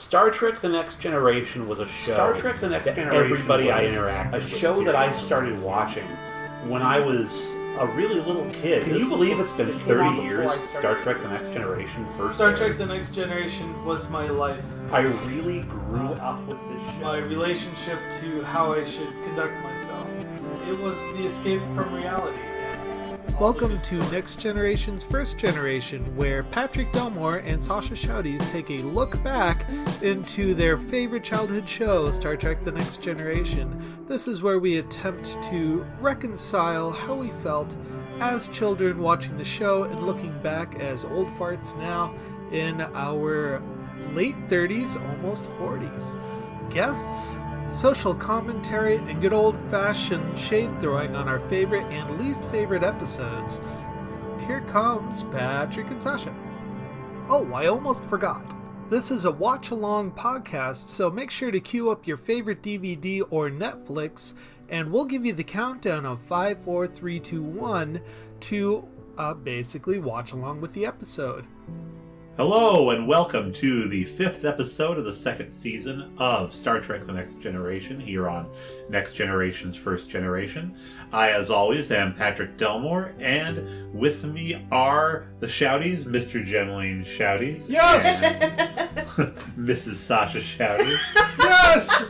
Star Trek: The Next Generation was a show. Star Trek: The Next Generation. Everybody I interacted with. A show that I started watching when I was a really little kid. Can you believe it's been 30 years? Star Trek: The Next Generation first. Star Trek: The Next Generation was my life. I really grew up with this show. My relationship to how I should conduct myself. It was the escape from reality. Welcome to Next Generation's First Generation, where Patrick Delmore and Sascha Shouties take a look back into their favorite childhood show, Star Trek: The Next Generation. This is where we attempt to reconcile how we felt as children watching the show and looking back as old farts now in our late 30s, almost 40s. Guests, social commentary, and good old-fashioned shade-throwing on our favorite and least favorite episodes. Here comes Patrick and Sascha. Oh, I almost forgot. This is a watch-along podcast, so make sure to queue up your favorite DVD or Netflix, and we'll give you the countdown of 5, 4, 3, 2, 1 to basically watch along with the episode. Hello and welcome to the 5th episode of the 2nd season of Star Trek: The Next Generation here on Next Generation's First Generation. I, as always, am Patrick Delmore, and with me are the Shouties, Mr. Gemline Shouties. Yes! Mrs. Sascha Shouties. Yes!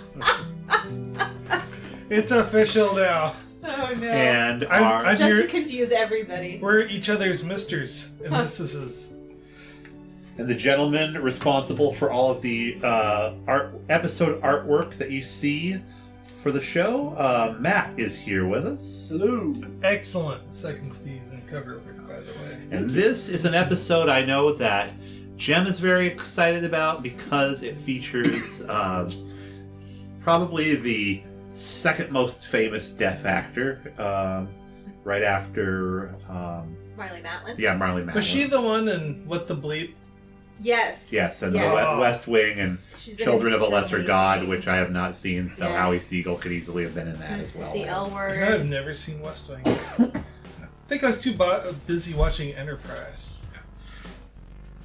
It's official now. Oh no. And I'm Just your, to confuse everybody. we're each other's misters and missuses. And the gentleman responsible for all of the episode artwork that you see for the show, Matt, is here with us. Hello. Excellent 2nd season cover, by the way. And this is an episode I know that Jem is very excited about because it features probably the second most famous deaf actor, right after... Marlee Matlin? Yeah, Marlee Matlin. Was she the one in What the Bleep? Yes. Yes, and Yes. The West Wing and She's been Children in of a so Lesser many God, things. which I have not seen, so Yeah. Howie Siegel could easily have been in that as well. The L word. I've never seen West Wing. I think I was too busy watching Enterprise.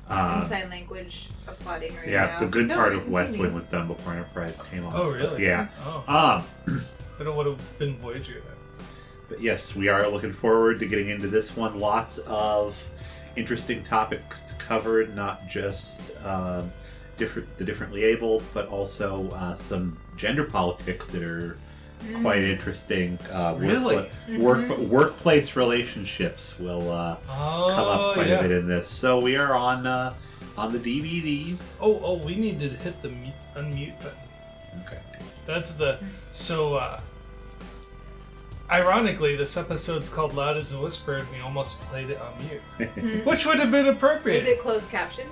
Sign language applauding right now. Yeah, the good No, part of West continue. Wing was done before Enterprise came on. Oh, really? Yeah. Oh. Um, I don't would have been Voyager then. But yes, we are looking forward to getting into this one. Lots of interesting topics to cover, not just the differently abled, but also some gender politics that are quite interesting. Really? Workplace relationships will come up quite a bit in this. So we are on the DVD. Oh, we need to hit the unmute button. Okay. That's the... So, ironically, this episode's called Loud as a Whisper, and we almost played it on mute. Which would have been appropriate. Is it closed captioned?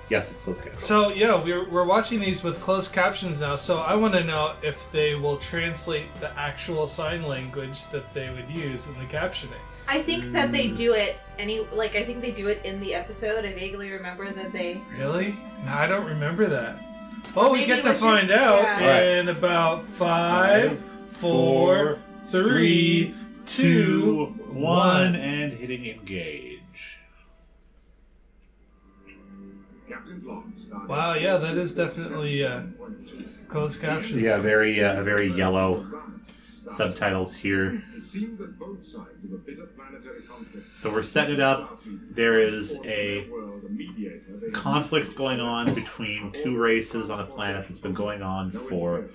Yes, it's close. So, yeah, we're watching these with closed captions now, so I want to know if they will translate the actual sign language that they would use in the captioning. I think that they do it I think they do it in the episode. I vaguely remember that they... Really? No, I don't remember that. Well, we maybe get it to was find just- out yeah. in about 5, 4, 3, 2, 1. and hitting engage. Wow, yeah, that is definitely closed caption. Yeah, very yellow subtitles here. So we're setting it up. There is a conflict going on between two races on a planet that's been going on for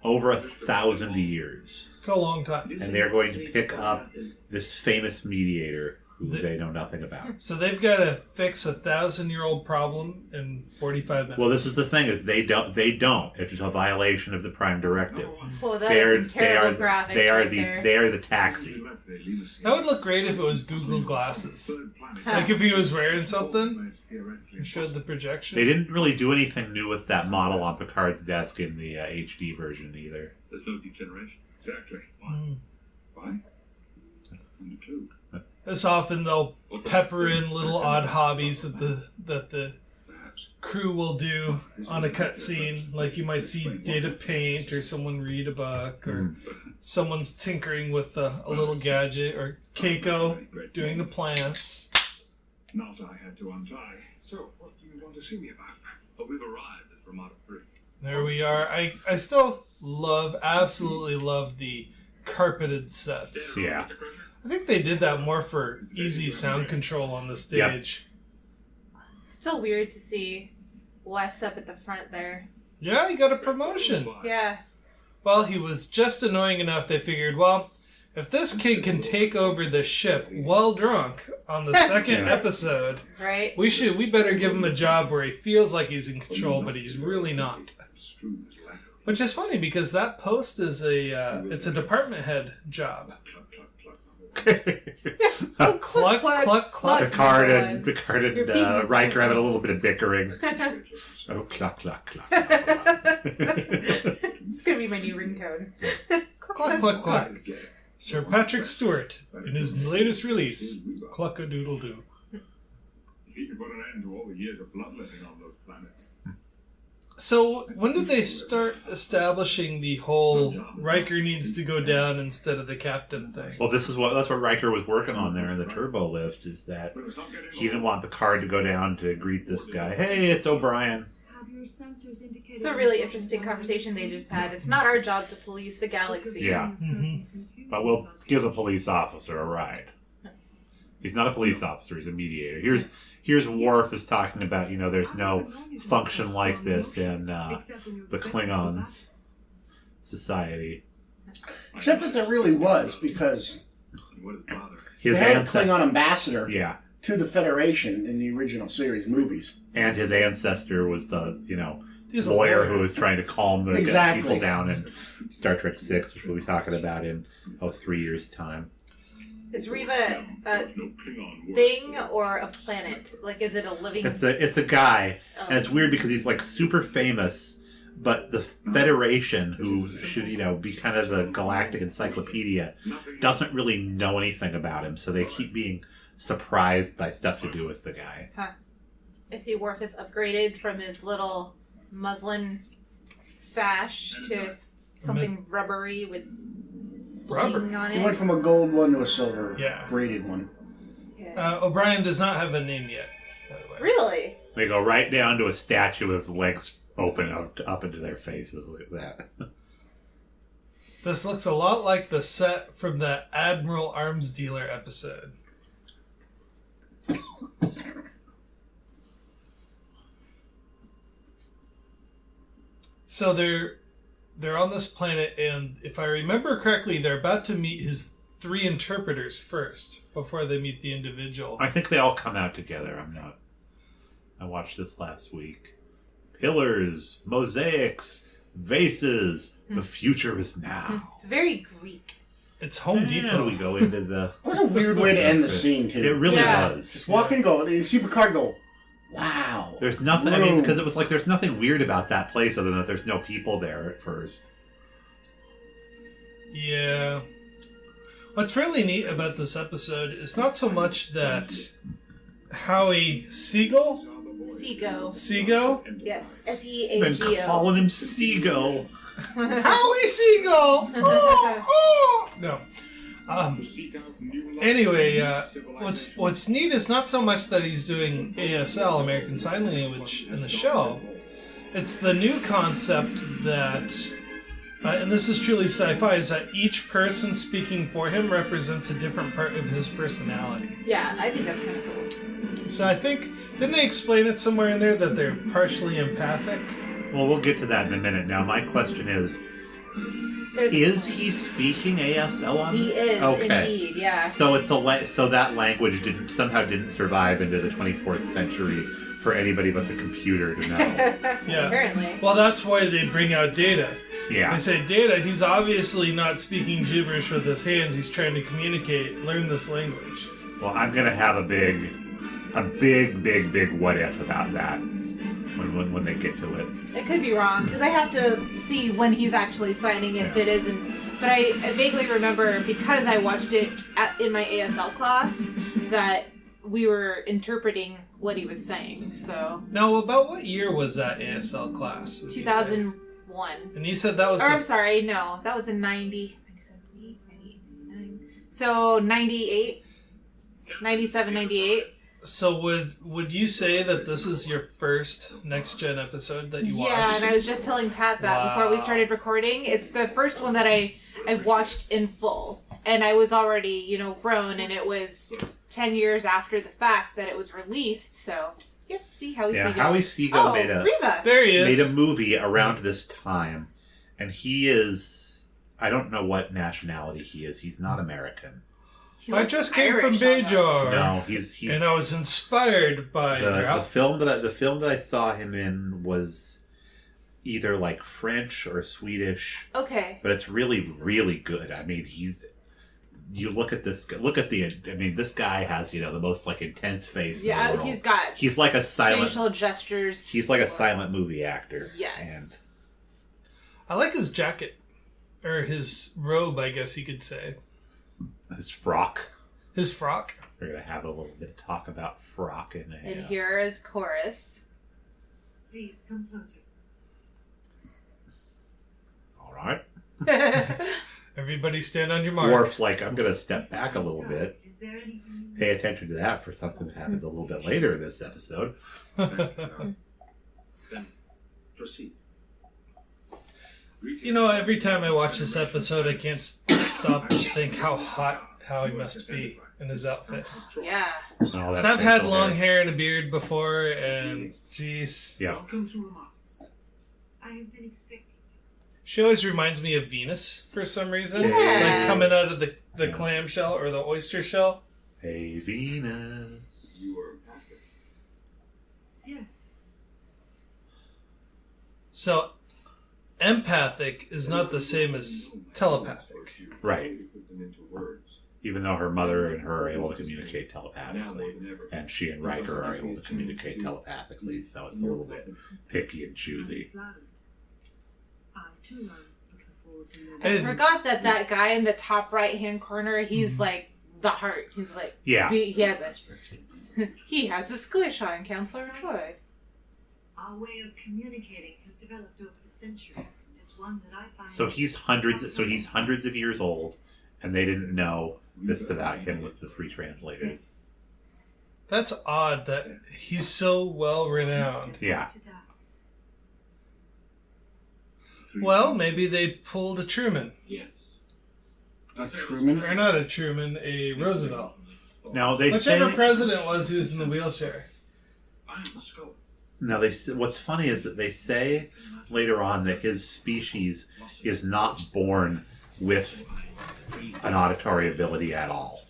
over 1,000 years. It's a long time. And they're going to pick up this famous mediator who they know nothing about. So they've got to fix a 1,000-year-old problem in 45 minutes. Well, this is the thing: is they don't. It's a violation of the Prime Directive. Well, that is some terrible graphics they are the taxi. That would look great if it was Google Glasses. Like if he was wearing something and showed the projection. They didn't really do anything new with that model on Picard's desk in the HD version either. There's no degeneration. Exactly. Why? Only two. As often they'll pepper in little odd hobbies that the crew will do on a cutscene. Like you might see Data paint, or someone read a book, or someone's tinkering with a little gadget, or Keiko doing the plants. Not I had to untie. So, what do you want to see me about? But we've arrived at Ramada 3. There we are. I still absolutely love the carpeted sets. Yeah. I think they did that more for easy sound control on the stage. Still weird to see Wes up at the front there. Yeah, he got a promotion. Yeah. Well, he was just annoying enough they figured, well, if this kid can take over the ship while drunk on the second episode, Right? we better give him a job where he feels like he's in control, but he's really not. Which is funny because that post is it's a department head job. Cluck, cluck, cluck. Picard and Riker having a little bit of bickering. Oh, cluck, cluck, cluck. It's gonna be my new ringtone. Cluck, cluck, cluck. Sir Patrick Stewart, in his latest release, Cluck-a-doodle-doo. He can put an end to all the years of bloodletting on those planets. So, when did they start establishing the whole Riker needs to go down instead of the captain thing? Well, that's what Riker was working on there in the turbo lift, is that he didn't want Picard to go down to greet this guy. Hey, it's O'Brien. It's a really interesting conversation they just had. It's not our job to police the galaxy. Yeah. But we'll give a police officer a ride. He's not a police officer, he's a mediator. Here's Worf is talking about, there's no function like this in the Klingons' society. Except that there really was, because His they had a ancestor, Klingon ambassador yeah, to the Federation in the original series movies. and his ancestor was the He's a lawyer lawyer. who was trying to calm the Exactly. people down in Star Trek VI, which we'll be talking about in 3 years' time. Is Reva a thing or a planet? Like, is it a living... It's a guy, and it's weird because he's like super famous, but the Federation, who should be kind of the galactic encyclopedia, doesn't really know anything about him, so they keep being surprised by stuff to do with the guy. Huh. I see Worf is upgraded from his little muslin sash to something rubbery with bling on He went it. from a gold one to a silver Yeah. braided one. Yeah. O'Brien does not have a name yet, by the way. Really? They go right down to a statue with legs open up into their faces. Look at that. This looks a lot like the set from the Admiral Arms Dealer episode. So they're on this planet, and if I remember correctly, they're about to meet his 3 interpreters first before they meet the individual. I think they all come out together. I watched this last week. Pillars, mosaics, vases. The future is now. It's very Greek. It's Home Depot. We go into the. That was a weird way to end the scene, too. It really Yeah. was. Just walk in and go, and you see Picard go, wow. There's nothing. I mean, because it was like there's nothing weird about that place other than that there's no people there at first. Yeah. What's really neat about this episode is not so much that Howie Seagull? Seago. Yes. Been S-E-A-G-O. calling him Seagull. Howie Seagull! Oh, oh! No. Anyway, what's neat is not so much that he's doing ASL, American Sign Language, in the show. It's the new concept that, and this is truly sci-fi, is that each person speaking for him represents a different part of his personality. Yeah, I think that's kind of cool. So I think, didn't they explain it somewhere in there that they're partially empathic? Well, we'll get to that in a minute. Now, my question is he speaking ASL on? He is, indeed, yeah. So it's so that language didn't survive into the 24th century for anybody but the computer to know. Yeah. Apparently. Well, that's why they bring out Data. Yeah. They say, Data, he's obviously not speaking gibberish with his hands. He's trying to communicate, learn this language. Well, I'm gonna have a big what if about that when they get to it. I could be wrong, because I have to see when he's actually signing if it isn't. But I vaguely remember, because I watched it in my ASL class, that we were interpreting what he was saying. So Now, about what year was that ASL class? would you say? 2001. And you said that was... Or I'm sorry, no, that was in 90, 97, 98. So 98, 97, 98. So would you say that this is your first Next Gen episode that you watched? Yeah, and I was just telling Pat that before we started recording. It's the first one that I've watched in full. And I was already, grown, and it was 10 years after the fact that it was released, so... Yep, see, Howie Seagull. Howie Seagull made Reva. There he is. made a movie around this time. And he is... I don't know what nationality he is. He's not American. I just came from Irish Bajor. No, he's and I was inspired by the film that I saw him in was either like French or Swedish. Okay. But it's really, really good. I mean, you look at this. This guy has the most like intense face. Yeah, in the world. he's like a silent facial gestures. He's like a silent movie actor. Yes. And I like his jacket. Or his robe, I guess you could say. his frock. His frock. We're gonna have a little bit of talk about frock in there. And here is chorus. Please come closer. All right. Everybody stand on your mark. Worf's like, I'm gonna step back a little bit. Is there anything? Pay attention to that for something that happens a little bit later in this episode. Then proceed. Every time I watch this episode, I can't stop and think how hot Howie must be in his outfit. Yeah. All that So I've had facial long hair and a beard before, and jeez. Yeah. Welcome to Remarks. I have been expecting. She always reminds me of Venus for some reason. Yeah. Like coming out of the clamshell or the oyster shell. Hey, Venus. You were Patrick. Yeah. So, empathic is not the same as telepathic. Right. Put them into words. Even though her mother and her are able to communicate telepathically, and she and Riker are able to communicate telepathically, so it's a little bit picky and choosy. I too am looking forward to I And- forgot that guy in the top right-hand corner, he's like the heart. He's like... Yeah. He has he has a squish on Counselor Troy. Our way of communicating has developed over the centuries. It's one that I find. So he's hundreds of years old, and they didn't know this about him with the 3 translators. That's odd that he's so well renowned. Yeah. Well, maybe they pulled a Truman. Yes. A Truman? Or not a Truman, a Roosevelt. Now they Whichever say. president was who was in the wheelchair. I am the scope. Now they. What's funny is that they say later on that his species is not born with an auditory ability at all.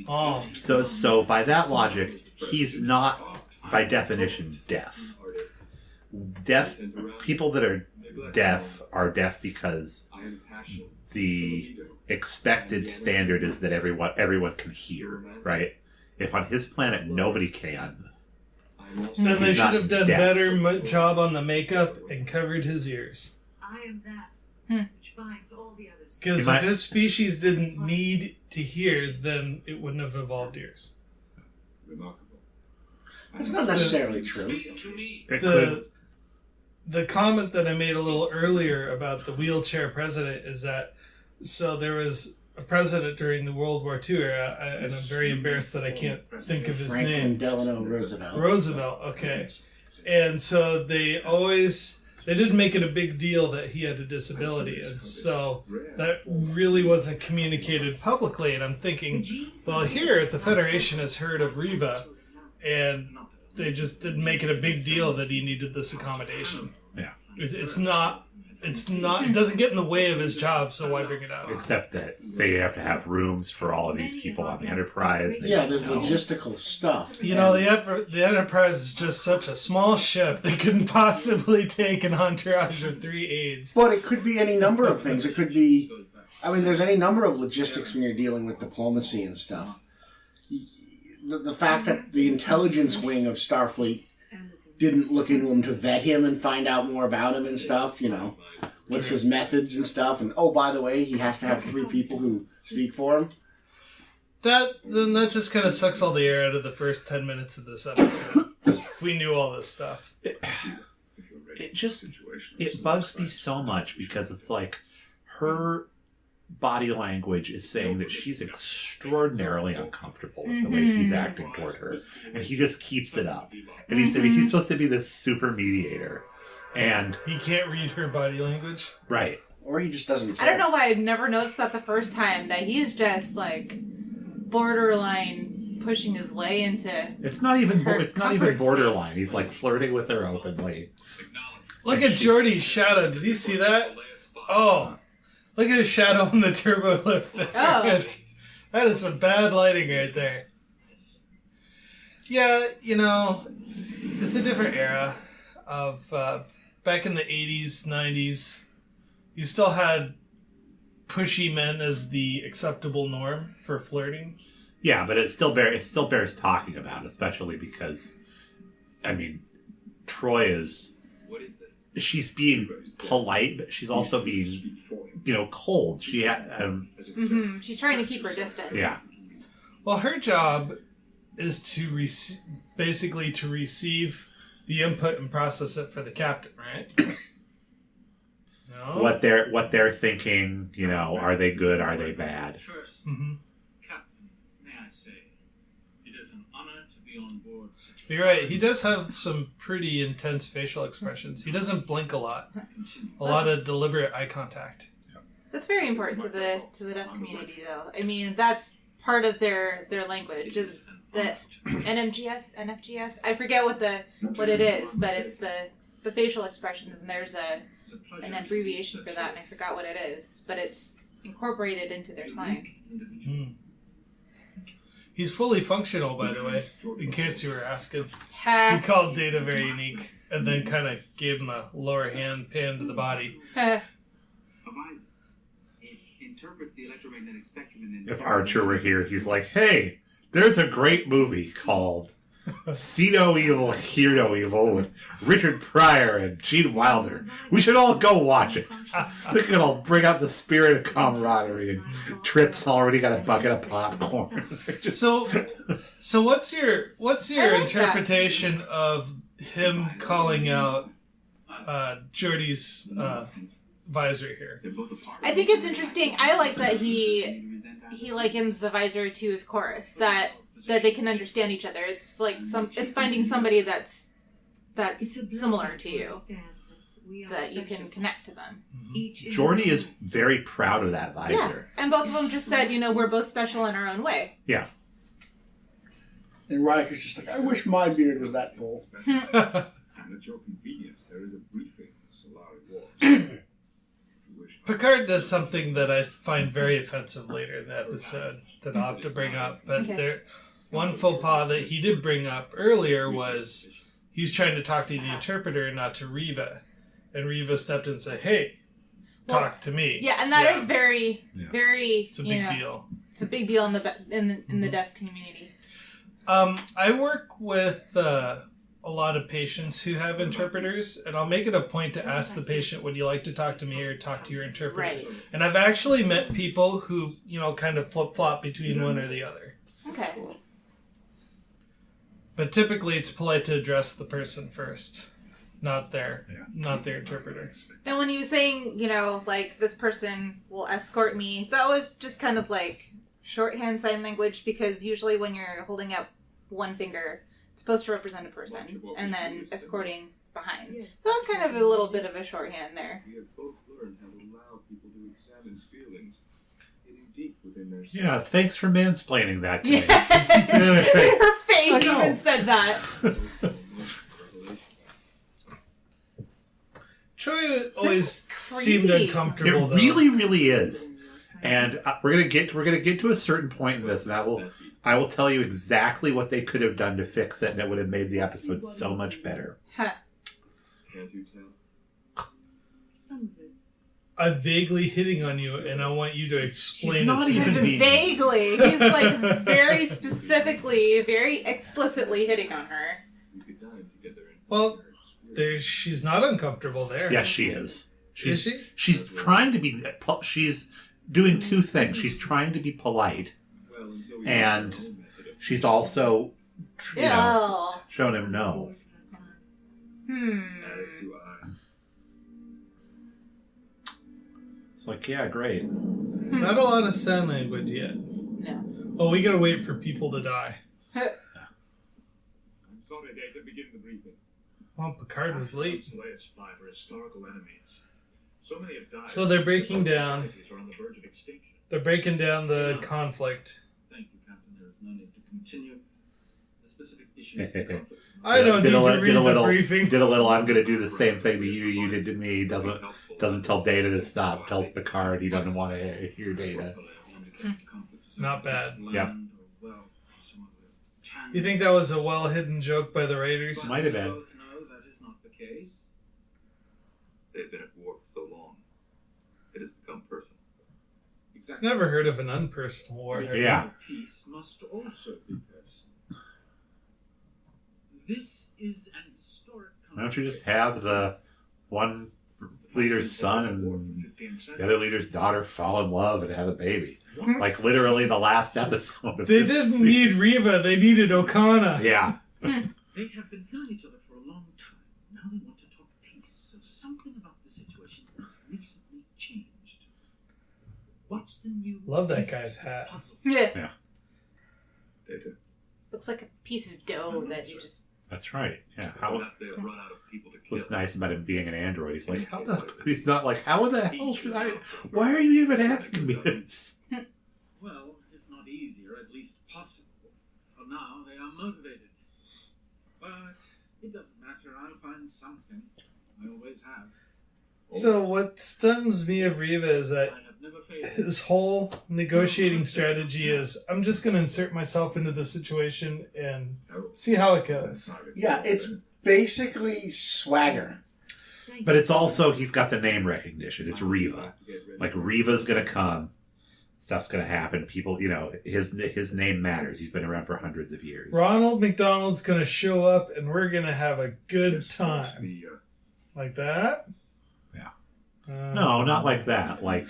Oh. So by that logic, he's not, by definition, deaf. Deaf people that are deaf because the expected standard is that everyone can hear, right? If on his planet nobody can, Then they He's should not have done deaf. better job on the makeup and covered his ears. I am that which binds all the others. Because He if might- his species didn't need to hear, then it wouldn't have evolved ears. Remarkable. It's not necessarily true. it could. The comment that I made a little earlier about the wheelchair president is that so there was a president during the World War II era, and I'm very embarrassed that I can't think of his Franklin name. Delano Roosevelt. Roosevelt, okay. And so they didn't make it a big deal that he had a disability, and so that really wasn't communicated publicly. And I'm thinking, well, here the Federation has heard of Reva, and they just didn't make it a big deal that he needed this accommodation. Yeah. It's not. It doesn't get in the way of his job, so why bring it up? Except that they have to have rooms for all of these people on the Enterprise. They Yeah, don't there's know. logistical stuff. You know, the Enterprise is just such a small ship they couldn't possibly take an entourage of 3 aides. But it could be any number of things. It could be... I mean, there's any number of logistics when you're dealing with diplomacy and stuff. The fact that the intelligence wing of Starfleet didn't look into him to vet him and find out more about him and stuff, what's his methods and stuff, and oh, by the way, he has to have 3 people who speak for him. That just kind of sucks all the air out of the first 10 minutes of this episode. If we knew all this stuff. It bugs me so much because it's like her body language is saying that she's extraordinarily uncomfortable with the way she's acting toward her, and he just keeps it up. And he's supposed to be this super mediator, and he can't read her body language. Right. Or he just doesn't care. I don't know why I'd never noticed that the first time, that he's just like borderline pushing his way into. It's not even borderline. Space. He's like flirting with her openly. Look at Jordy's shadow. Did you see that? Oh, look at his shadow on the turbo lift there. Oh. That is some bad lighting right there. Yeah, it's a different era of back in the 80s, 90s. You still had pushy men as the acceptable norm for flirting. Yeah, but it still bears talking about, especially because, I mean, Troy is. She's being polite, but she's also being, cold. She's trying to keep her distance. Yeah. Well, her job is to basically to receive the input and process it for the captain, right? No? What they're thinking, are they good? Are they bad? First, Captain, may I say, it is an honor to be on board such a... You're right. He does have some pretty intense facial expressions. He doesn't blink a lot. A lot of deliberate eye contact. That's very important to the deaf community, though. I mean, that's part of their language. Is the NFGS? I forget what it is, but it's the facial expressions, and there's an abbreviation for that, and I forgot what it is, but it's incorporated into their slang. He's fully functional, by the way, in case you were asking. Ha. He called Data very unique, and then kind of gave him a lower hand pan to the body. It interprets the electromagnetic spectrum and then... If Archer were here, he's like, hey, there's a great movie called See No Evil, Hear No Evil with Richard Pryor and Gene Wilder. We should all go watch it. Look, it'll bring up the spirit of camaraderie, and Trip's already got a bucket of popcorn. So what's your like interpretation of him calling out Geordie's visor here? I think it's interesting. I like that he likens the visor to his chorus, that they can understand each other. It's like it's finding somebody that's similar to you, that you can connect to them. Geordie is very proud of that visor. Yeah, and both of them just said, we're both special in our own way. Yeah. And Riker's just like, I wish my beard was that full. And at your convenience, there is a briefing in Solari Wars. Picard does something that I find very offensive later in the episode that I'll have to bring up. But one faux pas that he did bring up earlier was he's trying to talk to the interpreter and not to Reva. And Reva stepped in and said, hey, talk to me. Yeah, and that is very, very... It's a big deal. It's a big deal in the deaf community. I work with a lot of patients who have interpreters, and I'll make it a point to ask the patient, would you like to talk to me or talk to your interpreter? Right. And I've actually met people who, kind of flip-flop between one or the other. Okay. But typically it's polite to address the person first, not their interpreter. Now, when you were saying, like, this person will escort me, that was just kind of like shorthand sign language, because usually when you're holding up one finger, it's supposed to represent a person, and then escorting behind. So that's kind of a little bit of a shorthand there. We have both learned how to allow people to examine feelings, getting deep within their Yeah, thanks for mansplaining that to me. Her face even said that. Troy always seemed uncomfortable. It really, really is. And we're gonna get to a certain point in this, and I will tell you exactly what they could have done to fix it, and it would have made the episode so much better. Huh. Can't you tell? I'm vaguely hitting on you, and I want you to explain He's it not to even me. being... Vaguely. He's like very specifically, very explicitly hitting on her. We could dine together in Well, she's not uncomfortable there. Yes, she is. Is she? She's trying to be... She's doing two things. She's trying to be polite, and she's also, shown him no. It's like, yeah, great. Not a lot of sign language yet. No. Oh, we gotta wait for people to die. I'm sorry, Data. Begin the briefing. Well, Picard was late. Slayers fly for historical enemies. So many have died. So they're breaking down. Societies are on the verge of extinction. They're breaking down the conflict. Thank you, Captain. There is no need to continue the specific issues of the conflict. I don't need to read the briefing. Did a little. I'm going to do the same thing to you. You did to me. Doesn't tell Data to stop. Tells Picard he doesn't want to hear Data. Not bad. Yep. You think that was a well-hidden joke by the writers? Might have been. No, that is not the case. They've been at war for so long. It has become personal. Exactly. Never heard of an unpersonal war. Yeah. Peace must also be personal. This is an historic. Why don't you just have the one leader's son and the other leader's daughter fall in love and have a baby? Like literally the last episode of They this didn't season. need Reva, they needed Okana. Yeah. They have been killing each other for a long time. Now they want to talk peace. So something about the situation has recently changed. What's the new? Love that guy's hat. puzzle? Yeah. Data. Looks like a piece of dough that you just... That's right. Yeah. They have run out of people to kill. What's nice about him being an android? He's like, he's not like, how the hell should I? Why are you even asking me this? Well, if not easier, at least possible. For now, they are motivated. But it doesn't matter. I'll find something. I always have. So what stuns me of Reva is that I have never faced. his whole negotiating strategy is, I'm just going to insert myself into the situation and see how it goes. Yeah, it's basically swagger. But it's also he's got the name recognition. It's Reva. Like Reva's gonna come. Stuff's gonna happen. People, his name matters. He's been around for hundreds of years. Ronald McDonald's going to show up and we're going to have a good time. Like that? Yeah. No, not like that. Like,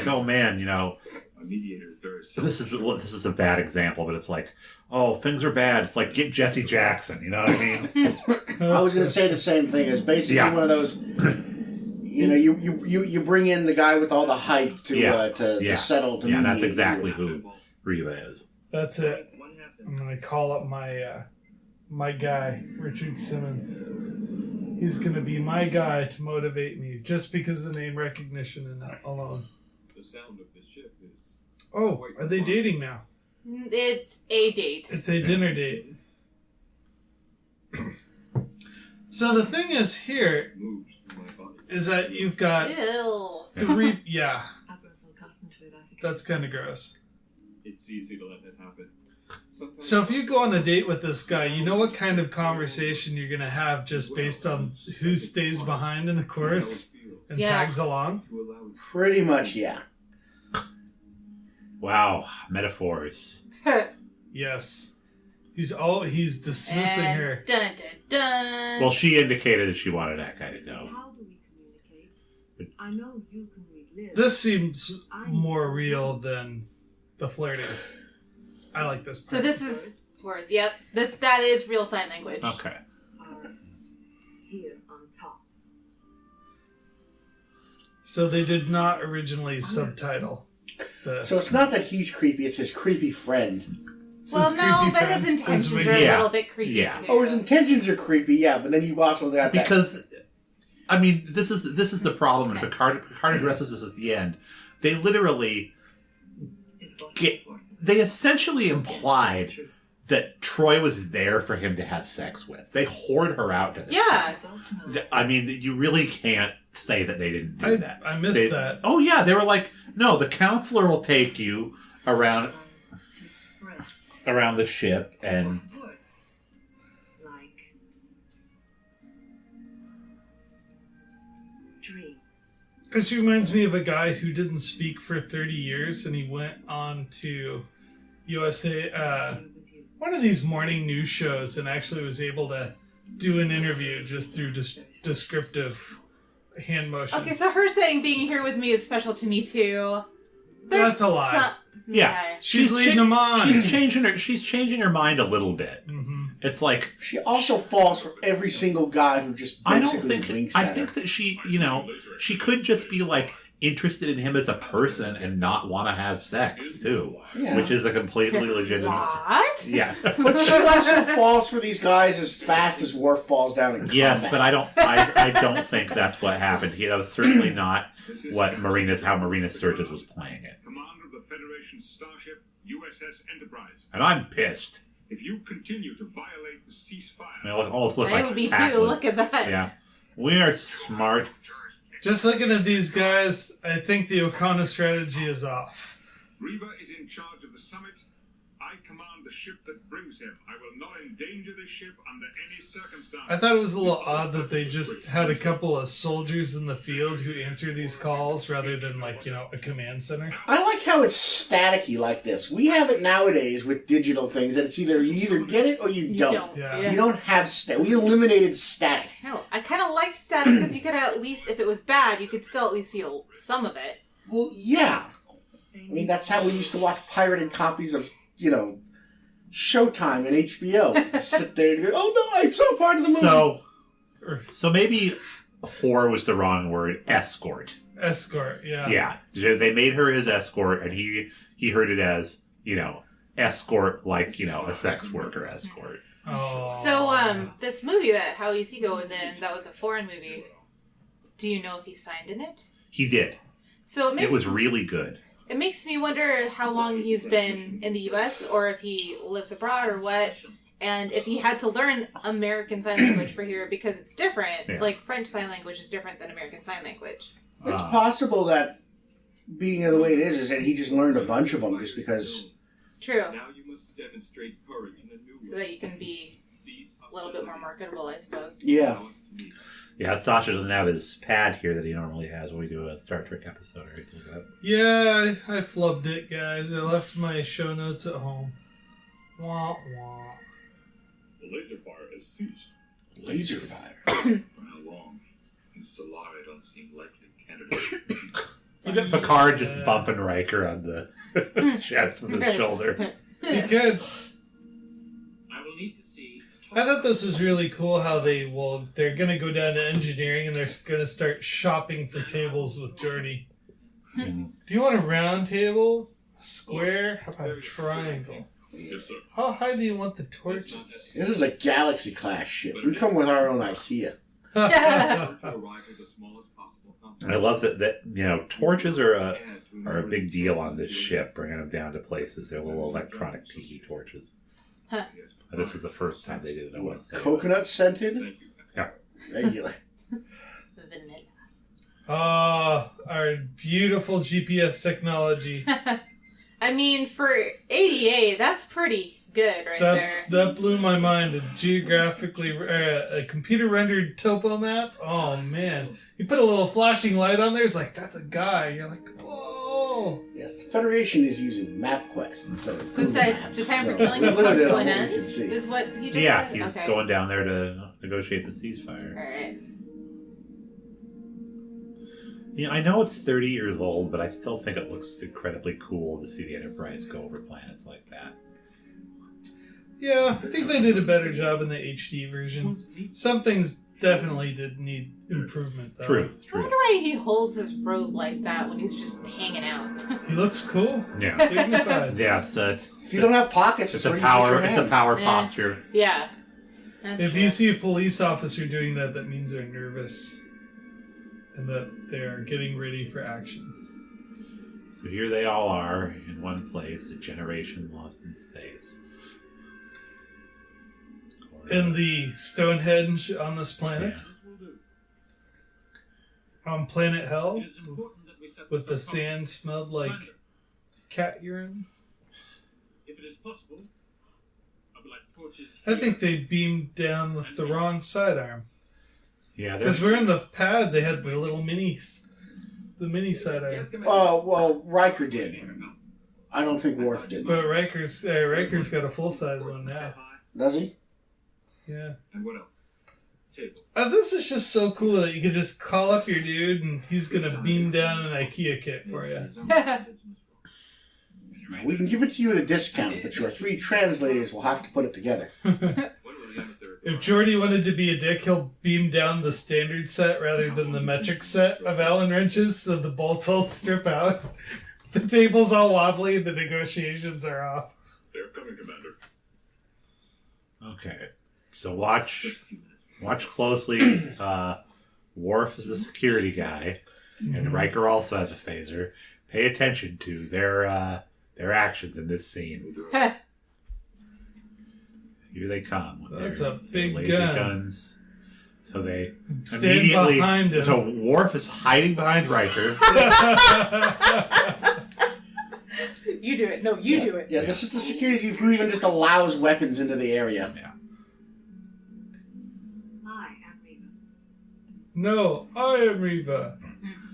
oh man, A mediator is very this is a bad example, but it's like, oh, things are bad. It's like get Jesse Jackson. You know what I mean? I was going to say the same thing. It's basically Yeah. one of those. You bring in the guy with all the hype to settle. To yeah, that's mediate. exactly who Reva is. That's it. What happened? I'm going to call up my guy, Richard Simmons. He's going to be my guy to motivate me just because of the name recognition alone. The sound of the ship is. Oh, are they dating now? It's a date. It's a dinner date. So the thing is here Moves through my body. is that you've got Ew. three... Yeah, I've grown so accustomed to it, I think. that's kind of gross. It's easy to let that happen. Sometimes So if you go on a date with this guy, you know what kind of conversation you're going to have just based on who stays behind in the chorus and Yeah. tags along? to allow it Pretty much, yeah. Wow, metaphors. Yes. He's dismissing And her. Dun, dun, dun. Well, she indicated that she wanted that guy to go. How do we communicate? I know you can read lips. This seems more real than the flirting. I like this part. So this is words. Yep. That is real sign language. Okay. Are here on top. So they did not originally subtitle this. So it's not that he's creepy; it's his creepy friend. It's Well, his no, creepy but friend. his intentions This are a Yeah. little bit creepy Yeah. too. Oh, his intentions are creepy, yeah. But then you also got that. Because, I mean, this is the problem, and Picard addresses this at the end. They literally they essentially implied that Troy was there for him to have sex with. They whored her out to this. Yeah. I mean, you really can't say that they didn't do that. I missed that. Oh yeah, they were like, no, the counselor will take you around the ship and Like dream. This reminds me of a guy who didn't speak for 30 years, and he went on to USA, one of these morning news shows, and actually was able to do an interview just through descriptive hand motions. Okay, so her saying being here with me is special to me too. That's a lie. yeah, Okay. She's leading them on. She's changing her mind a little bit. Mm-hmm. It's like she also falls for every single guy who just I basically don't think winks I at think her. that she could just be like interested in him as a person and not want to have sex too, Yeah. which is a completely legitimate. What? Yeah. But she also falls for these guys as fast as Worf falls down in combat. Yes, but I don't think that's what happened. That was certainly not what how Marina Sturgis was playing it. Commander of the Federation starship USS Enterprise. And I'm pissed. If you continue to violate the ceasefire, I mean, it almost looks I like would be too. Atlas. Look at that. Yeah. We are smart. Just looking at these guys, I think the Okana strategy is off. Reva is in charge of the summit. I command the ship that brings him. I will not endanger this ship under any circumstance. I thought it was a little odd that they just had a couple of soldiers in the field who answer these calls rather than, like, you know, a command center. I like how it's staticky like this. We have it nowadays with digital things that it's you either get it or you don't. Yeah. You don't have we eliminated static. Hell, I kind of liked static because you could at least, if it was bad, you could still at least see some of it. Well, yeah. I mean, that's how we used to watch pirated copies of, Showtime and HBO. Sit there and go, oh no, I saw part of the movie. So maybe whore was the wrong word. Escort. Escort, yeah. Yeah. They made her his escort, and he heard it as, escort, like, a sex worker escort. Oh. So, this movie that Howie Seago was in, that was a foreign movie. Do you know if he signed in it? He did. So it was really good. It makes me wonder how long he's been in the U.S. or if he lives abroad or what, and if he had to learn American Sign Language for here because it's different. Yeah. Like, French Sign Language is different than American Sign Language. It's possible that being the way it is that he just learned a bunch of them just because... True. Now you must demonstrate courage in a new way. So that you can be a little bit more marketable, I suppose. Yeah. Yeah, Sasha doesn't have his pad here that he normally has when we do a Star Trek episode or anything like that. Yeah, I flubbed it, guys. I left my show notes at home. Wah, wah. The laser fire has ceased. Laser fire. For how long? And Solari don't seem likely candidate. Look at Picard just bumping Riker on the chest with his shoulder. He could. I will need to see. I thought this was really cool how they're going to go down to engineering and they're going to start shopping for tables with Geordi. Do you want a round table? A square? How about a triangle? Yes, sir. How high do you want the torches? This is a Galaxy class ship. We come with our own IKEA. To arrive at the smallest possible I love that torches are a big deal on this ship, bringing them down to places. They're little electronic tiki torches. Huh. And this was the first time they did it. I want to say. Coconut scented? Yeah. Regular. Vanilla. Ah, our beautiful GPS technology. I mean, for ADA, that's pretty good there. That blew my mind. A computer rendered topo map. Oh man, you put a little flashing light on there. It's like that's a guy. You're like, whoa. Yes, the Federation is using MapQuest instead of Google Since Maps. the time for so killing has we're come limited to on an what we end, can see. is what he just Yeah, said? he's Okay. going down there to negotiate the ceasefire. Alright. I know it's 30 years old, but I still think it looks incredibly cool to see the Enterprise go over planets like that. Yeah, I think they did a better job in the HD version. Some things definitely did need improvement, though. Truth. I wonder why he holds his robe like that when he's just hanging out. He looks cool. Yeah. Dignified. Yeah, If you don't have pockets, it's where a you put your power. It's a hands. power Yeah. posture. Yeah. That's If true. you see a police officer doing that, that means they're nervous. And that they are getting ready for action. So here they all are in one place, a generation lost in space. In the Stonehenge on this planet. On planet Hell. It is important that we set With the this up sand smelled like Commander, cat urine. if it is possible, I would like torches. I think they beamed down with the wrong sidearm. Yeah, Because there's we're in the pad, they had the little mini sidearm. Oh, well, Riker did. I don't think Worf did. But Riker's got a full-size one now. Does he? Yeah. And what else? Table. This is just so cool that you could just call up your dude and he's going to beam down an IKEA kit for you. We can give it to you at a discount, but your 3 translators will have to put it together. When will the Emissary If Jordy wanted to be a dick, he'll beam down the standard set rather than the metric set of Allen wrenches, so the bolts all strip out. The table's all wobbly, the negotiations are off. They're coming, Commander. Okay. So watch closely. Worf is the security guy, and Riker also has a phaser. Pay attention to their actions in this scene. Here they come with That's their a big laser gun. guns. So they Stand immediately. behind him. So Worf is hiding behind Riker. You do it. No, you do it. Yeah, this is the security chief who even just allows weapons into the area. Yeah. I am Reva. No, I am Reva.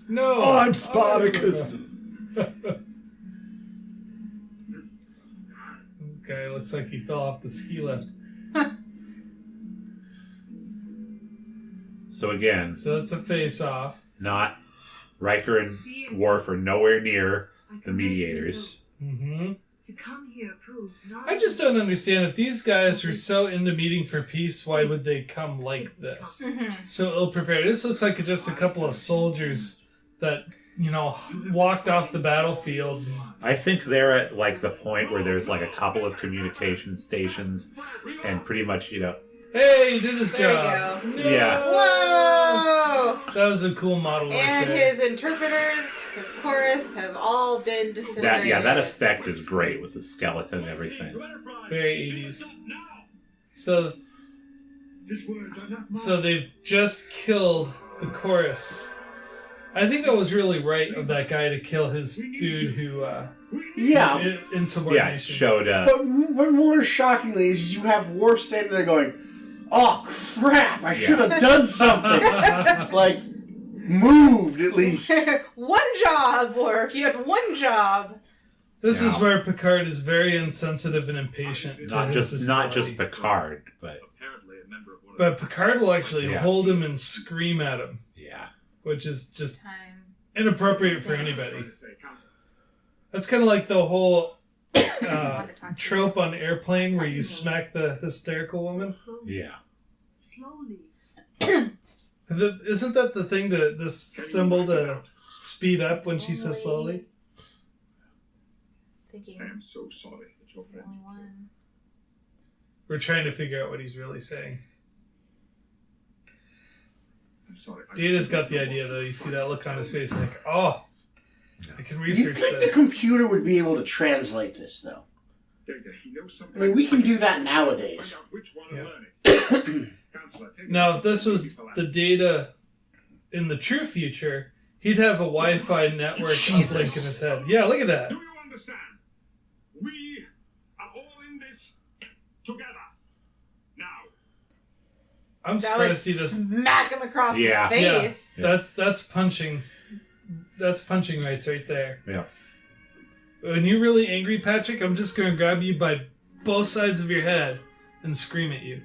No, Oh, I'm I Spartacus. am Reva. This guy looks like he fell off the ski lift. So again, So it's a face-off. not Riker and Worf are nowhere near the mediators. Mm-hmm. To come here proves not. I just don't understand. If these guys are so into meeting for peace, why would they come like this? So ill-prepared. This looks like just a couple of soldiers that, walked off the battlefield. I think they're at like the point where there's like a couple of communication stations, and pretty much Hey, he did his There job. you go. No! Yeah. Whoa! That was a cool model right And there. his interpreters, his chorus, have all been disintegrated. that effect is great with the skeleton and everything. Very 80s. So they've just killed the chorus. I think that was really right of that guy to kill his dude who, Yeah. insubordination. Showed. But what more shockingly is you have Worf standing there going, "Oh crap! I should have done something." Like, moved at least. One job, work. You had one job. This is Yeah. where Picard is very insensitive and impatient. Not to just his not disability. just Picard, but Apparently a member of one of But Picard will actually Yeah. hold him and scream at him, yeah. which is just Time. inappropriate for anybody. the say counter. That's kind of like the whole wanted to talk to trope on Airplane where you smack the hysterical woman. Yeah. Slowly. Isn't that the thing this symbol to speed up when she says slowly? Thinking. I am so sorry that your friend. Only one. We're trying to figure out what he's really saying. I'm sorry. Data's got the idea though. You see that look on his face like, oh, I can You'd research think the this. computer would be able to translate this, though. Data, he knows I something. mean, we can do that Find nowadays. out which one Yeah. and learn it. Counselor, take Now, it. if this was the Data in the true future, he'd have a Wi-Fi network Jesus. uplink in his head. Yeah, look at that. Do you understand? We are all in this together. Now, I'm That would surprised he doesn't. smack him across Yeah. the face. Yeah, that's punching. That's punching rights right there. Yeah. When you're really angry, Patrick, I'm just going to grab you by both sides of your head and scream at you.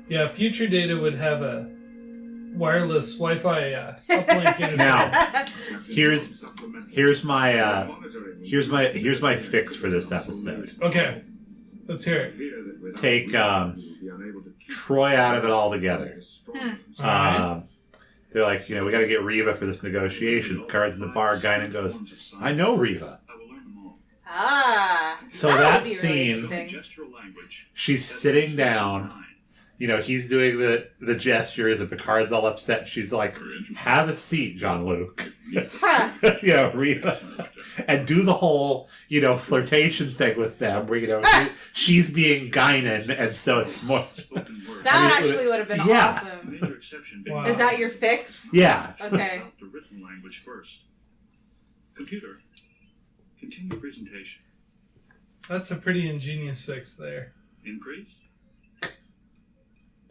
Yeah, future Data would have a wireless Wi-Fi uplink in his Now, head. here's my fix for this episode. Okay, let's hear it. Take Troy out of it altogether. Alright. They're like, we got to get Reva for this negotiation. Picard's in the bar. Guinan goes, I know Reva. Ah. So that that would be really scene, interesting. she's sitting down. He's doing the gestures, and Picard's all upset. She's like, have a seat, Jean-Luc. Huh. Reva. And do the whole, flirtation thing with them where, she's being Guinan, and so it's more... That actually would have been Yeah. awesome. Wow. Is that your fix? Yeah. Okay. The written language first. Computer, continue presentation. That's a pretty ingenious fix there. Increase.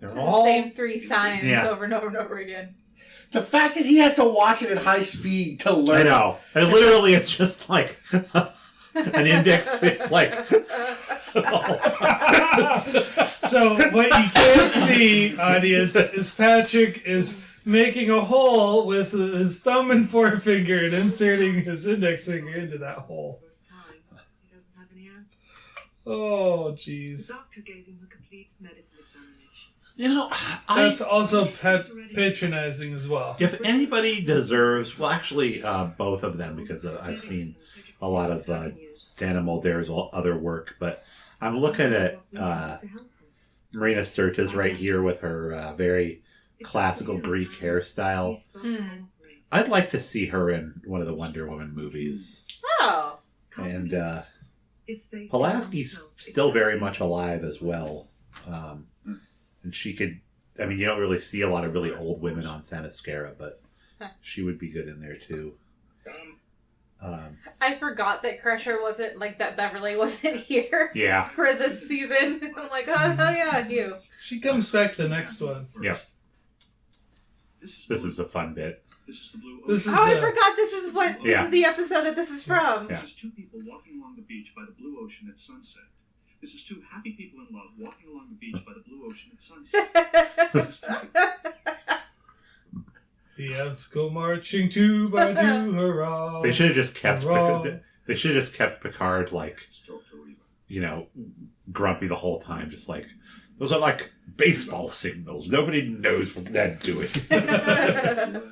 They're The all... same three signs Yeah. over and over and over again. The fact that he has to watch it at high speed to learn. I know. And literally, it's just like an index fix, like... So what you can't see, audience, is Patrick is making a hole with his thumb and forefinger and inserting his index finger into that hole. He doesn't have any answer. Oh, The jeez. doctor gave him a complete medical examination. You know, That's also patronizing as well. if anybody deserves, well, actually, both of them, because I've seen a lot of Dana Mulder's other work, but I'm looking at Marina Sirtis right here with her very classical Greek hairstyle. I'd like to see her in one of the Wonder Woman movies. Oh. And Pulaski's still very much alive as well. And she could, I mean, you don't really see a lot of really old women on Themyscira, but she would be good in there too. I forgot that Crusher wasn't, like, that Beverly wasn't here Yeah. for this season. I'm like, oh yeah, you. She comes back the next one. Yeah. This is a fun bit. This is Oh, I forgot this is the episode that this is from. Yeah. This is two people walking along the beach by the blue ocean at sunset. This is two happy people in love walking along the beach by the blue ocean at sunset. The ants go marching 2 by 2, hurrah. They should have just kept. Hurrah. They should have just kept Picard like, grumpy the whole time. Just like those are like baseball signals. Nobody knows what they're doing. Of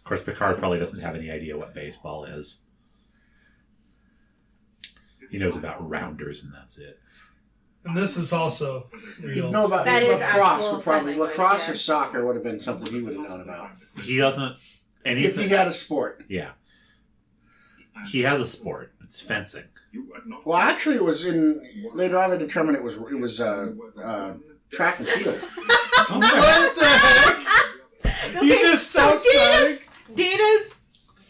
course, Picard probably doesn't have any idea what baseball is. He knows about rounders, and that's it. And this is also real. You'd know about That is lacrosse. actual Would probably sign language, lacrosse yeah. or soccer would have been something he would have known about He doesn't. if he Anything. had a sport. Yeah. He has a sport. It's fencing. Well, actually, it was in later on. They determined it was track and field. What the heck? He just stopped signing. Data's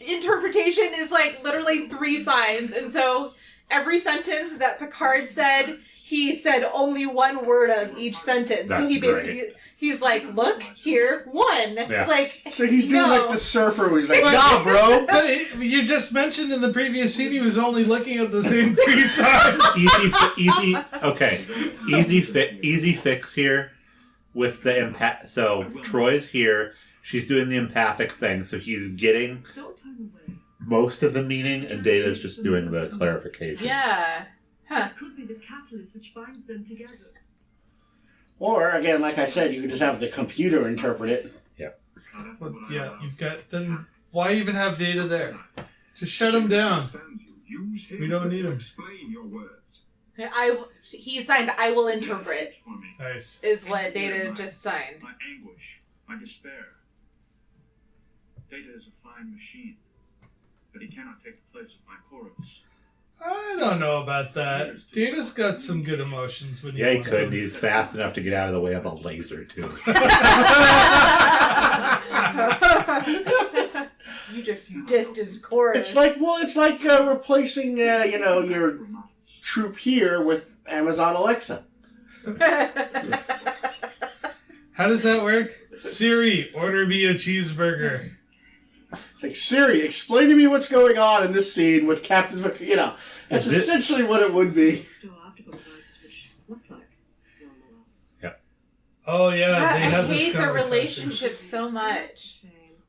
interpretation is like literally 3 signs, and so every sentence that Picard said, he said only one word of each sentence. That's so he basically he's like, look here, one. Yeah. Like, So he's doing no. like the surfer. Where he's like, nah, bro. But you just mentioned in the previous scene he was only looking at the same 3 signs. Easy. Okay. Easy fix here with the empath. So Troy's here. She's doing the empathic thing. So he's getting most of the meaning, and Data's just doing the clarification. yeah. Huh. It could be the catalyst which binds them together. Or again, like I said, you could just have the computer interpret it. Well, yeah, you've got. Then why even have Data there? Just shut him down. We don't need him. Explain your words. He signed I will interpret, Nice. is what Data just signed. My anguish, my despair. Data is a fine machine, but he cannot take the place of my chorus. I don't know about that. Data's got some good emotions when Yeah, he wants could. them. He's fast enough to get out of the way of a laser, too. You just dissed his chorus. It's like replacing your troop here with Amazon Alexa. How does that work? Siri, order me a cheeseburger. It's like, Siri, explain to me what's going on in this scene with Captain That's essentially what it would be. Still optical devices which look like normal. Oh yeah, God, they had I this hate the conversation. relationship so much.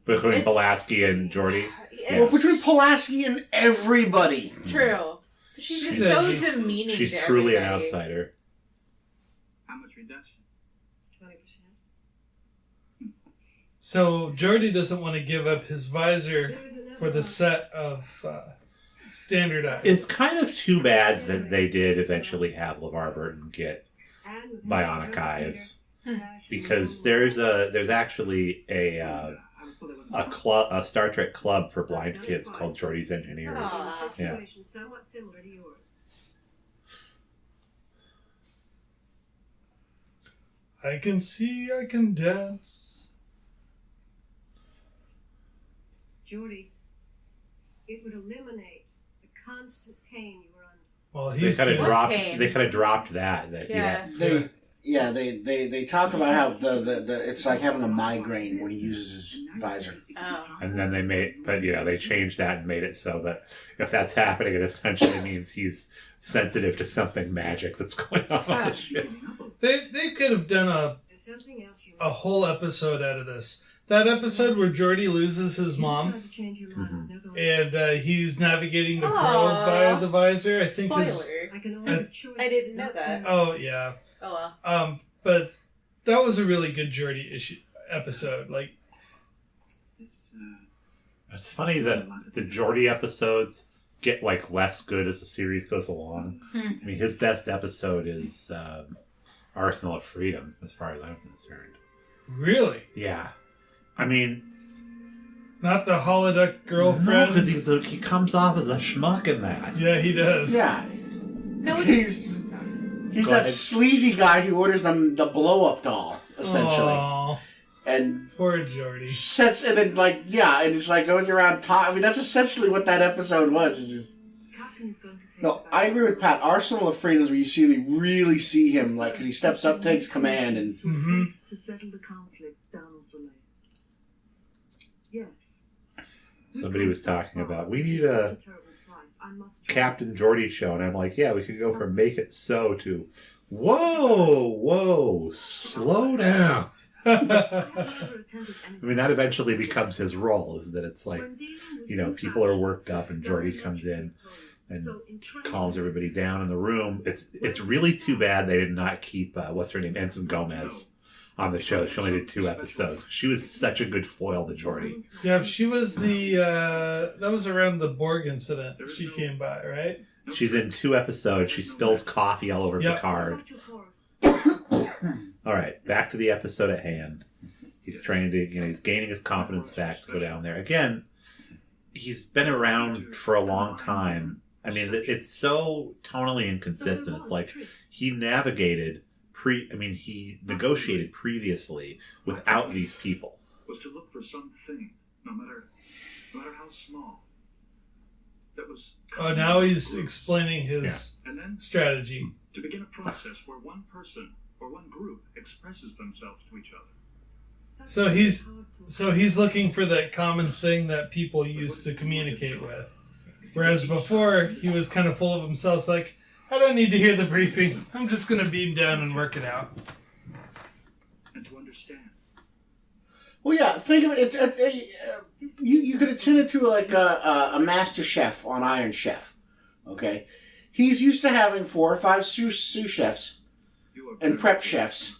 Between It's- Pulaski and Geordi. Well, between Pulaski and everybody. True. She's just She's- so demeaning. She's to truly an everybody. outsider. How much reduction? 20%. So Jordy doesn't want to give up his visor for the set of standardized. It's kind of too bad that they did eventually have LeVar Burton get bionic eyes, because there's actually a Star Trek club for blind kids called Geordi's Engineers. Aw. Yeah. Somewhat similar to yours. I can see, I can dance. Jordy, it would eliminate the constant pain you were under. Well, They he's kind of doing- dropped. pain. They kind of dropped that. Yeah. They talk about how the it's like having a migraine when he uses his visor. Oh. And then they changed that and made it so that if that's happening, it essentially means he's sensitive to something magic that's going on the ship. They could have done There's something else you a whole episode out of this. That episode where Geordi loses his mom Mm-hmm. and he's navigating the Aw. probe via the visor. I think his... Spoiler. I didn't know that. Oh, yeah. Oh, well. But that was a really good Geordi episode. Like, It's funny that the Geordi episodes get like less good as the series goes along. I mean, his best episode is Arsenal of Freedom, as far as I'm concerned. really? Yeah. I mean, Not the holoduck girlfriend? because he comes off as a schmuck in that. Yeah, he does. Yeah. No, He's Go that ahead. sleazy guy who orders them the blow-up doll, essentially. Aw, And poor Geordi. sets, and then, like, yeah, and it's like goes around talking. I mean, that's essentially what that episode was. Is just, no, I agree with Pat. Arsenal of Freedom is where you really see him, like, because he steps up, takes command, and Mm-hmm. To settle the conflict down on Soleil. Yes. Somebody was talking about, we need a Captain Geordi show, and I'm like, yeah, we could go from Make It So to, whoa, slow down. I mean, that eventually becomes his role, is that it's like, you know, people are worked up and Geordi comes in and calms everybody down in the room. It's really too bad they did not keep, what's her name, Ensign Gomez on the show. She only did 2 episodes. She was such a good foil to Geordi. Yeah, she was the, that was around the Borg incident. She came by, right? She's in 2 episodes. She spills coffee all over Yep. Picard. All right, back to the episode at hand. He's trying to, you know, he's gaining his confidence back to go down there. Again, he's been around for a long time. I mean, it's so tonally inconsistent. It's like he he negotiated previously without these people. Was to look for something, no matter how small. That was. Oh, now he's explaining his And then strategy. to begin a process where one person or one group expresses themselves to each other. So he's looking for that common thing that people use to communicate with. Whereas before, he was kind of full of himself. It's like, I don't need to hear the briefing. I'm just going to beam down and work it out. And to understand. well, yeah. Think of it. You could attune it to like a master chef on Iron Chef. Okay, he's used to having 4 or 5 sous chefs and prep chefs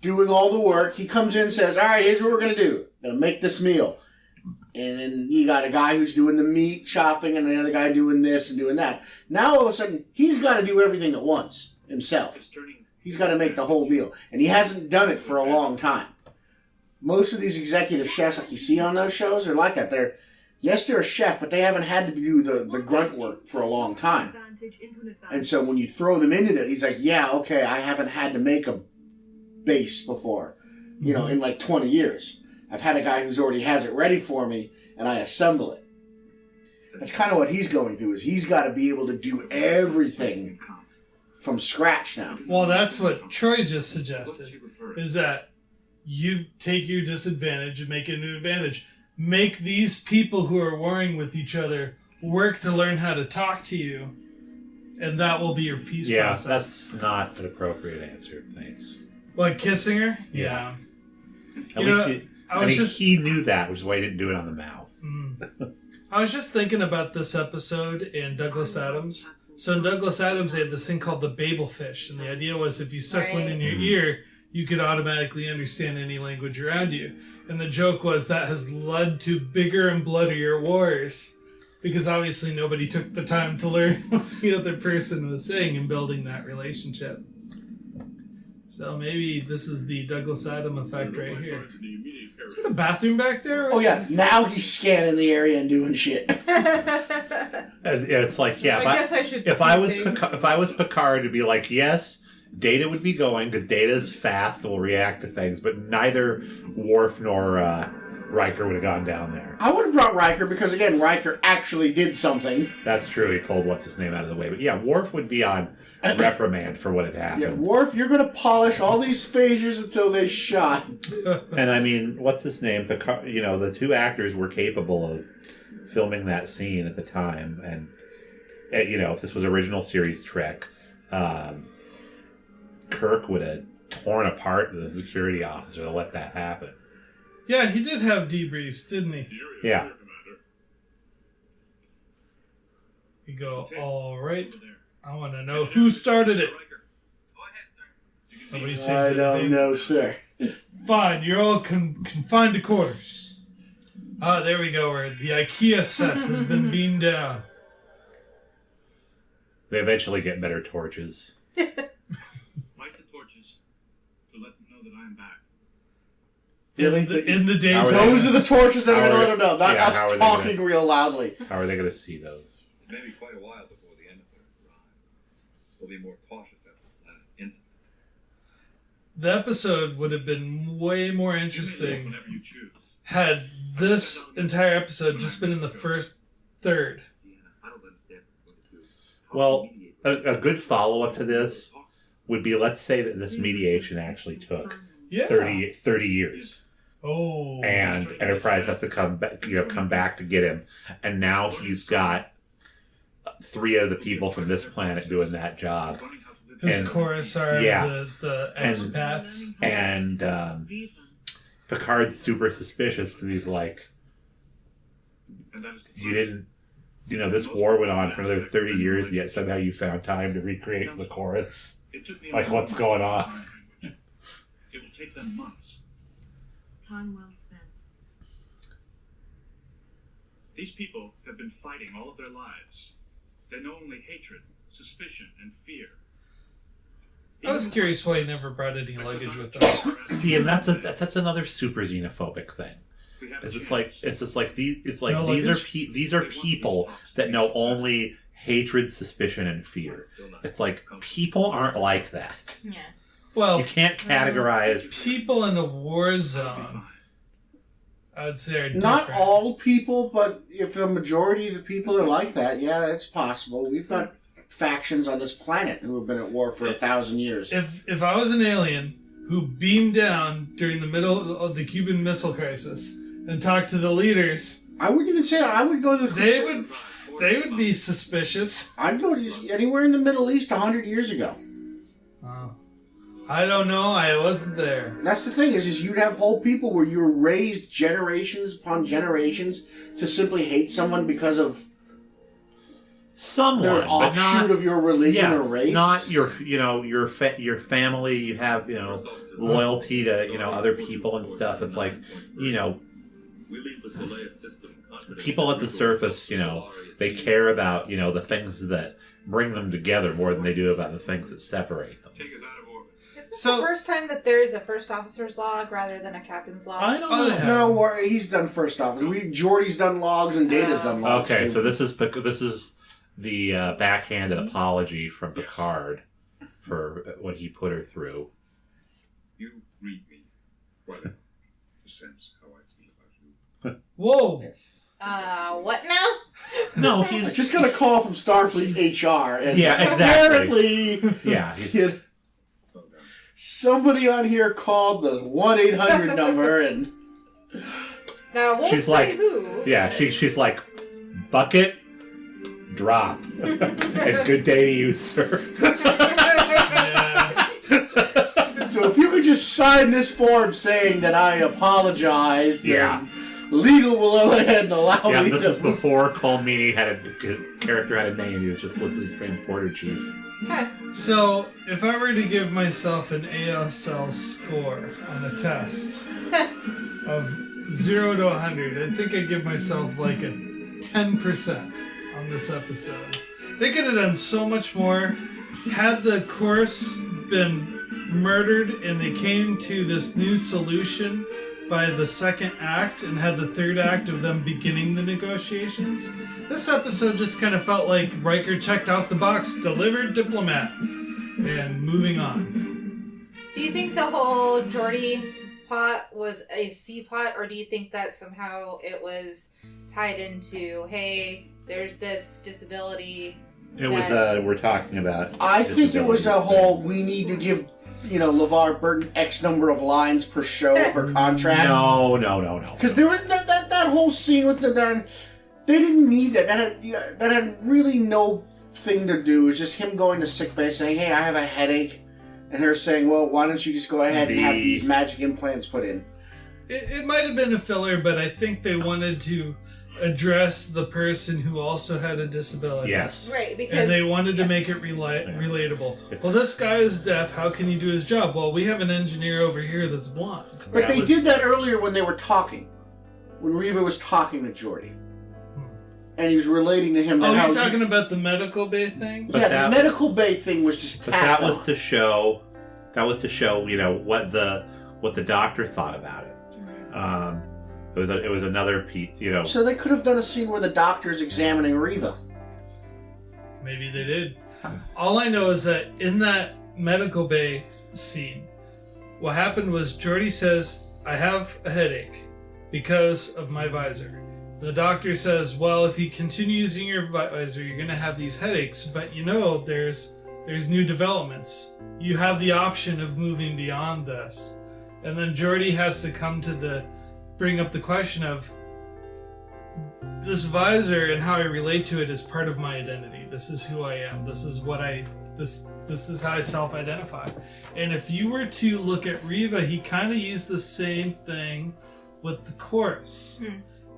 doing all the work. He comes in and says, all right, here's what we're going to do. Going to make this meal. And then you got a guy who's doing the meat chopping and another guy doing this and doing that. Now all of a sudden, he's got to do everything at once himself. He's got to make the whole meal. And he hasn't done it for a long time. Most of these executive chefs like you see on those shows are like that. They're a chef, but they haven't had to do the grunt work for a long time. And so when you throw them into that, he's like, yeah, okay, I haven't had to make a base before, you know, in like 20 years. I've had a guy who's already has it ready for me, and I assemble it. That's kind of what he's going through, is he's got to be able to do everything from scratch now. Well, that's what Troy just suggested, is that you take your disadvantage and make it an advantage. Make these people who are warring with each other work to learn how to talk to you, and that will be your peace process. That's not an appropriate answer. Thanks. Like kissing her? Yeah. At You least know, he knew that, which is why he didn't do it on the mouth. I was just thinking about this episode in Douglas Adams. So in Douglas Adams, they had this thing called the Babel fish, and the idea was if you stuck one in your ear, you could automatically understand any language around you. And the joke was that has led to bigger and bloodier wars, because obviously nobody took the time to learn what the other person was saying and building that relationship. So maybe this is the Douglas Adams effect right here. Is it a bathroom back there? Oh yeah, now he's scanning the area and doing shit. It's like, yeah. I guess I should. If I was Picard, it'd be like, yes, Data would be going because Data is fast and will react to things, but neither Worf nor Riker would have gone down there. I would have brought Riker because, again, Riker actually did something. That's true. He pulled what's-his-name out of the way. But yeah, Worf would be on reprimand for what had happened. Yeah, Worf, you're going to polish all these phasers until they shot. And I mean, what's-his-name? Picard, you know, the 2 actors were capable of filming that scene at the time. And, you know, if this was original series Trek, Kirk would have torn apart the security officer to let that happen. Yeah, he did have debriefs, didn't he? Yeah. You go, all right. I want to know who started it. Nobody says I don't anything. know, sir. Fine, you're all confined to quarters. Ah, there we go, where the IKEA set has been beamed down. They eventually get better torches. Light the torches to let them know that I am back. In the How are daytime. Those are the torches that are How going to are- let them know, not yeah, us how are they talking gonna- real loudly. How are they going to see those? It may be quite a while before the end of their ride. We'll be more cautious after the last incident. The episode would have been way more You may interesting leave whenever you choose. had this entire episode just been in the first third. I don't understand what to do. Well, a good follow-up to this would be, let's say that this mediation actually took Yeah. 30 years. Oh. And Enterprise has to come back to get him. And now he's got 3 of the people from this planet doing that job. His and- chorus are yeah. the expats. And Picard's super suspicious because he's like, you didn't, this war went on for another 30 years, and yet somehow you found time to recreate the chorus. Like, what's going on? It will take them months. Time well spent. These people have been fighting all of their lives. They know only hatred, suspicion, and fear. I was curious why he never brought any luggage with him. See, and that's another super xenophobic thing. It's just like No these are people that know only hatred, suspicion, and fear. It's like people aren't like that. Yeah. Well, You can't categorize. people in a war zone, I would say, are different. Not all people, but if a majority of the people are like that, yeah, it's possible. We've got factions on this planet who have been at war for 1,000 years. If I was an alien who beamed down during the middle of the Cuban Missile Crisis and talked to the leaders, I wouldn't even say that. I would go to the they would be suspicious. I'd go to anywhere in the Middle East 100 years ago. Oh. I don't know. I wasn't there. That's the thing is you'd have whole people where you were raised generations upon generations to simply hate someone because of Someone, their but offshoot not of your religion or race. not your family. You have loyalty to other people and stuff. It's like We leave the Solea system confident people at the surface. They care about the things that bring them together more than they do about the things that separate them. Take us out of orbit. Is this So- the first time that there is a first officer's log rather than a captain's log? I don't Oh, know. yeah. No, he's done first off. Jordy's done logs and Data's done logs. Okay, too. so this is the backhanded apology from Picard for what he put her through. You read me quite a sense how I feel about you. Whoa. What now? No, I he's just got a call from Starfleet HR. And Yeah, exactly. apparently, yeah. Well done. somebody on here called the 1-800 number and Now, won't She's say like- who. Yeah, she's like, bucket, drop, and good day to you, sir. Yeah. so if you could just sign this form saying that I apologized, then Yeah. legal will go ahead and allow Yeah, me this to. is before Colmini his character had a name. He was just listed as transporter chief. So, if I were to give myself an ASL score on a test of 0 to 100, I think I'd give myself like a 10% on this episode. They could have done so much more. Had the course been murdered and they came to this new solution by the second act and had the third act of them beginning the negotiations, this episode just kind of felt like Riker checked off the box, delivered diplomat, and moving on. Do you think the whole Geordi plot was a C plot, or do you think that somehow it was tied into, hey, there's this disability? It was we're talking about. I think it was a disabilities whole. We need to give LeVar Burton X number of lines per show per thing. contract. No. Because there was that whole scene with the darn. They didn't need that. That had really no thing to do. It was just him going to sickbay saying, "Hey, I have a headache," and her saying, "Well, why don't you just go ahead and have these magic implants put in?" It might have been a filler, but I think they wanted to address the person who also had a disability. Yes. Right, because... And they wanted to make it relatable. Well, this guy is deaf. How can he do his job? Well, we have an engineer over here that's blind. But they did that earlier when they were talking. When Reva was talking to Geordi. And he was relating to him. Oh, you're talking about the medical bay thing? But the medical bay thing was just But that was to show, what the doctor thought about it. It was another piece, So they could have done a scene where the doctor's examining Reva. Maybe they did. All I know is that in that medical bay scene, what happened was Geordi says, I have a headache because of my visor. The doctor says, well, if you continue using your visor, you're going to have these headaches. But there's new developments. You have the option of moving beyond this. And then Geordi has to bring up the question of this visor and how I relate to it is part of my identity. This is who I am. This is this is how I self-identify. And if you were to look at Reva, he kind of used the same thing with the chorus.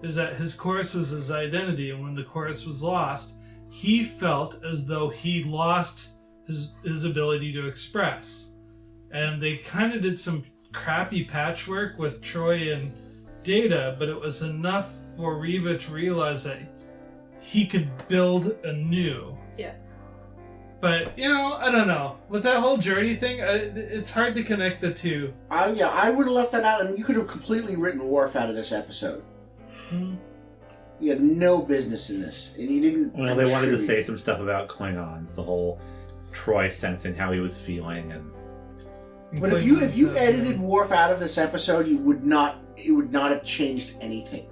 Is that his chorus was his identity, and when the chorus was lost, he felt as though he lost his ability to express. And they kind of did some crappy patchwork with Troy and Data, but it was enough for Reva to realize that he could build anew. Yeah. But, I don't know. With that whole Geordi thing, it's hard to connect the two. I would have left that out, and you could have completely written Worf out of this episode. He had no business in this, and he didn't. Well, they wanted to say some stuff about Klingons, the whole Troy sensing how he was feeling, and. But if you edited Worf out of this episode, it would not have changed anything.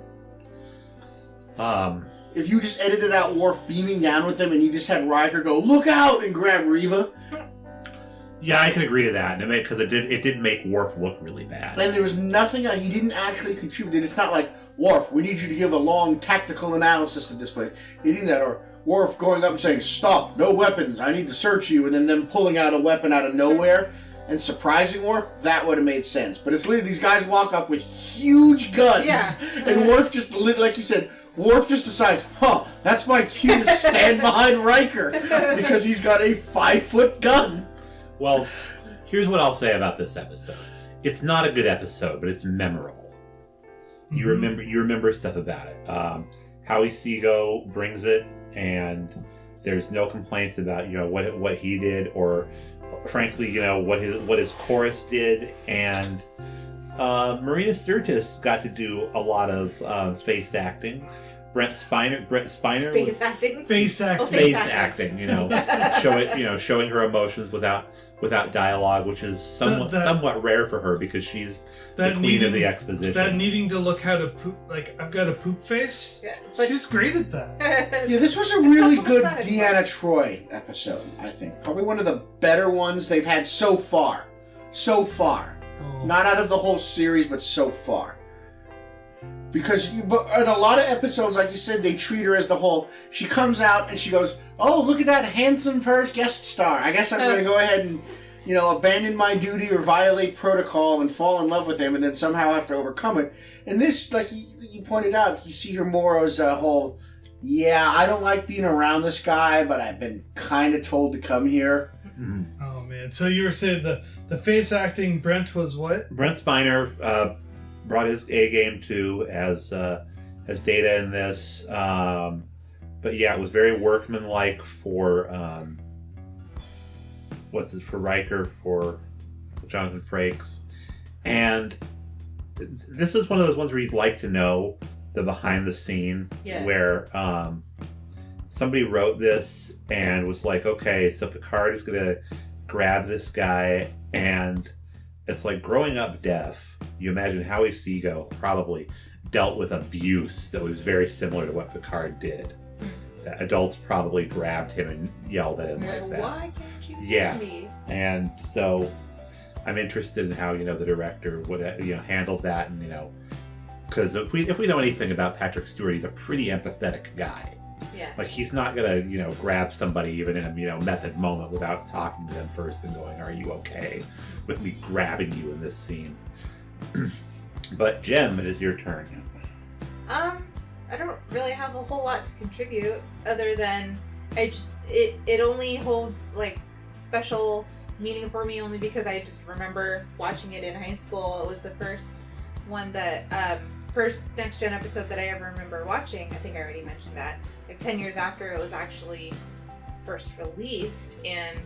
If you just edited out Worf beaming down with them, and you just had Riker go, "Look out!" and grab Reva. Yeah, I can agree to that, because it did make Worf look really bad. And there was nothing he didn't actually contribute. It's not like, Worf, we need you to give a long tactical analysis of this place. He didn't that, or Worf going up and saying, "Stop, no weapons, I need to search you," and then them pulling out a weapon out of nowhere and surprising Worf. That would have made sense. But it's literally these guys walk up with huge guns, and Worf just, like you said, Worf just decides, that's my cue to stand behind Riker because he's got a 5-foot gun. Well, here's what I'll say about this episode. It's not a good episode, but it's memorable. You remember stuff about it. Howie Seago brings it, and there's no complaints about what he did, or frankly what his chorus did. And Marina Sirtis got to do a lot of face acting. Brent Spiner Face acting. Face acting. Face acting. Showing her emotions without dialogue, which is somewhat rare for her because she's the queen of the exposition. That needing to look how to poop, like I've got a poop face. Yeah, but she's great at that. Yeah, this was a really good Deanna Troi episode. I think probably one of the better ones they've had so far. Not out of the whole series, but so far. Because in a lot of episodes, like you said, they treat her as the whole. She comes out and she goes, "Oh, look at that handsome first guest star. I guess I'm going to go ahead and, abandon my duty or violate protocol and fall in love with him, and then somehow have to overcome it." And this, like you pointed out, you see her more as a whole. Yeah, I don't like being around this guy, but I've been kind of told to come here. Mm-hmm. Oh man! So you were saying the face acting Brent was what? Brent Spiner brought his A game too as Data in this, but yeah, it was very workmanlike for for Riker, for Jonathan Frakes, and this is one of those ones where you'd like to know the behind the scene where somebody wrote this and was like, okay, so Picard is gonna grab this guy, and it's like growing up deaf. You imagine Howie Seago probably dealt with abuse that was very similar to what Picard did. Adults probably grabbed him and yelled at him like that. Why can't you hear me? And so I'm interested in how the director would handled that, and because if we know anything about Patrick Stewart, he's a pretty empathetic guy. Yeah. Like he's not gonna grab somebody even in a method moment without talking to them first and going, "Are you okay with me grabbing you in this scene?" But Jem, it is your turn. I don't really have a whole lot to contribute other than it only holds like special meaning for me only because I just remember watching it in high school. It was the first one that first Next Gen episode that I ever remember watching. I think I already mentioned that. Like 10 years after it was actually first released, and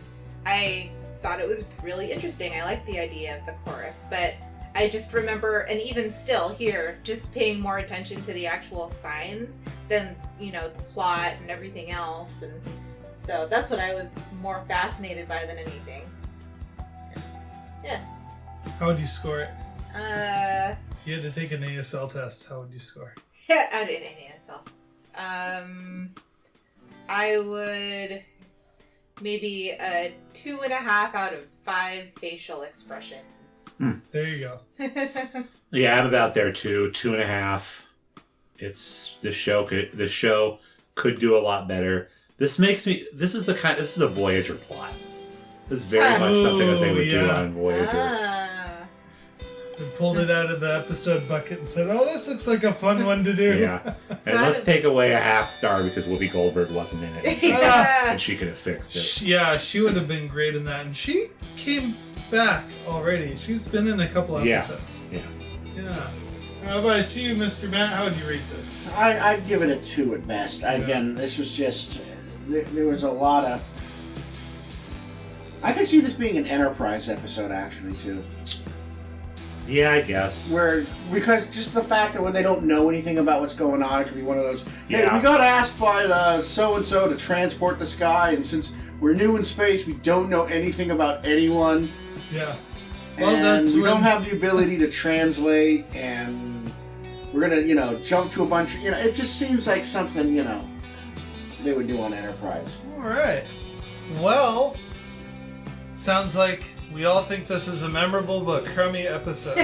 I thought it was really interesting. I liked the idea of the chorus, but I just remember, and even still here, just paying more attention to the actual signs than, the plot and everything else. And so that's what I was more fascinated by than anything. Yeah. How would you score it? You had to take an ASL test. How would you score? Yeah, I did an ASL test. I would maybe a 2.5 out of 5 facial expressions. There you go. Yeah, I'm about there too. 2.5. It's the show could do a lot better. This is the Voyager plot. This is very much something that they would do on Voyager. They pulled it out of the episode bucket and said, "Oh, this looks like a fun one to do." Yeah, and let's take away a half star because Whoopi Goldberg wasn't in it, and she could have fixed it. Yeah, she would have been great in that, and she came back already. She's been in a couple episodes. Yeah. How about you, Mr. Matt? How would you rate this? I'd give it a 2 at best. Again, this was just there was a lot of. I could see this being an Enterprise episode actually too. Yeah, I guess. Because just the fact that when they don't know anything about what's going on, it could be one of those, hey, Yeah. we got asked by so-and-so to transport this guy, and since we're new in space, we don't know anything about anyone. Yeah. Well, we don't have the ability to translate, and we're going to, jump to a bunch of, it just seems like something, they would do on Enterprise. All right. Well, sounds like we all think this is a memorable but crummy episode.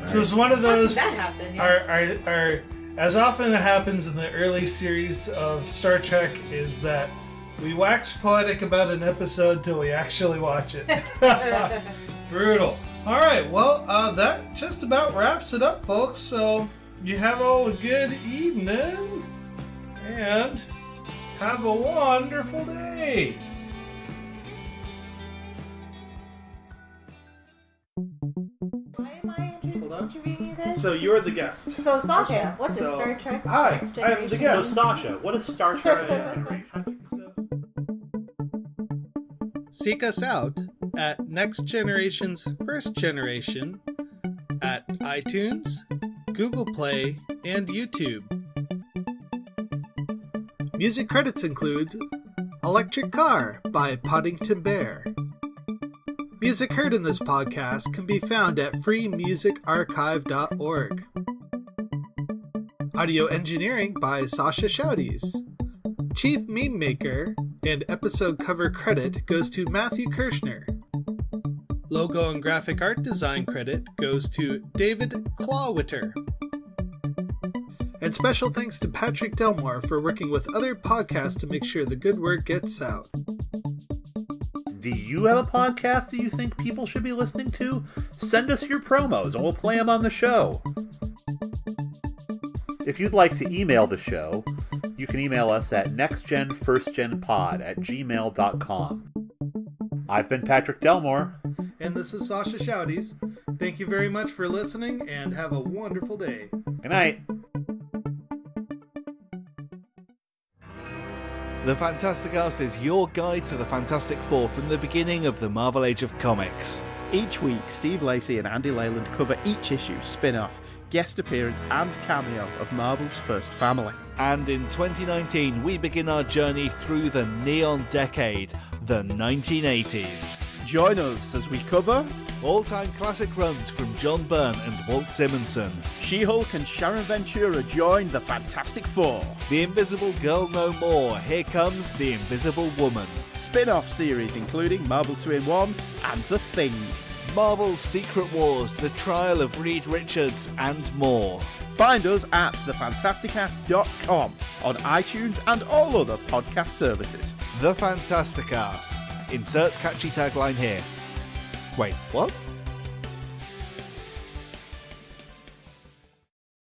So it's one of those. How did that happen? Yeah. Our as often happens in the early series of Star Trek, is that we wax poetic about an episode till we actually watch it. Brutal. All right. Well, that just about wraps it up, folks. So you have all a good evening and have a wonderful day. Why am I interviewing you guys? So you're the guest. So Sasha, what's a Star Trek Hi, Next I'm Generation? the guest. So Sasha, what is Star Trek Next Generation? Seek us out at Next Generation's First Generation at iTunes, Google Play, and YouTube. Music credits include Electric Car by Poddington Bear. Music heard in this podcast can be found at freemusicarchive.org. Audio engineering by Sascha Shouties. Chief Meme Maker and episode cover credit goes to Matthew Kirschner. Logo and graphic art design credit goes to David Clawwitter. And special thanks to Patrick Delmore for working with other podcasts to make sure the good word gets out. Do you have a podcast that you think people should be listening to? Send us your promos and we'll play them on the show. If you'd like to email the show, you can email us at nextgenfirstgenpod@gmail.com. I've been Patrick Delmore. And this is Sascha Shouties. Thank you very much for listening and have a wonderful day. Good night. The Fantasticast is your guide to the Fantastic Four from the beginning of the Marvel Age of Comics. Each week, Steve Lacey and Andy Leyland cover each issue, spin-off, guest appearance and cameo of Marvel's first family. And in 2019, we begin our journey through the Neon Decade, the 1980s. Join us as we cover all-time classic runs from John Byrne and Walt Simonson. She-Hulk and Sharon Ventura join the Fantastic Four. The Invisible Girl No More, here comes the Invisible Woman. Spin-off series including Marvel 2-in-1 and The Thing. Marvel's Secret Wars, The Trial of Reed Richards, and more. Find us at thefantasticast.com on iTunes and all other podcast services. The Fantasticast. Insert catchy tagline here. Wait, what?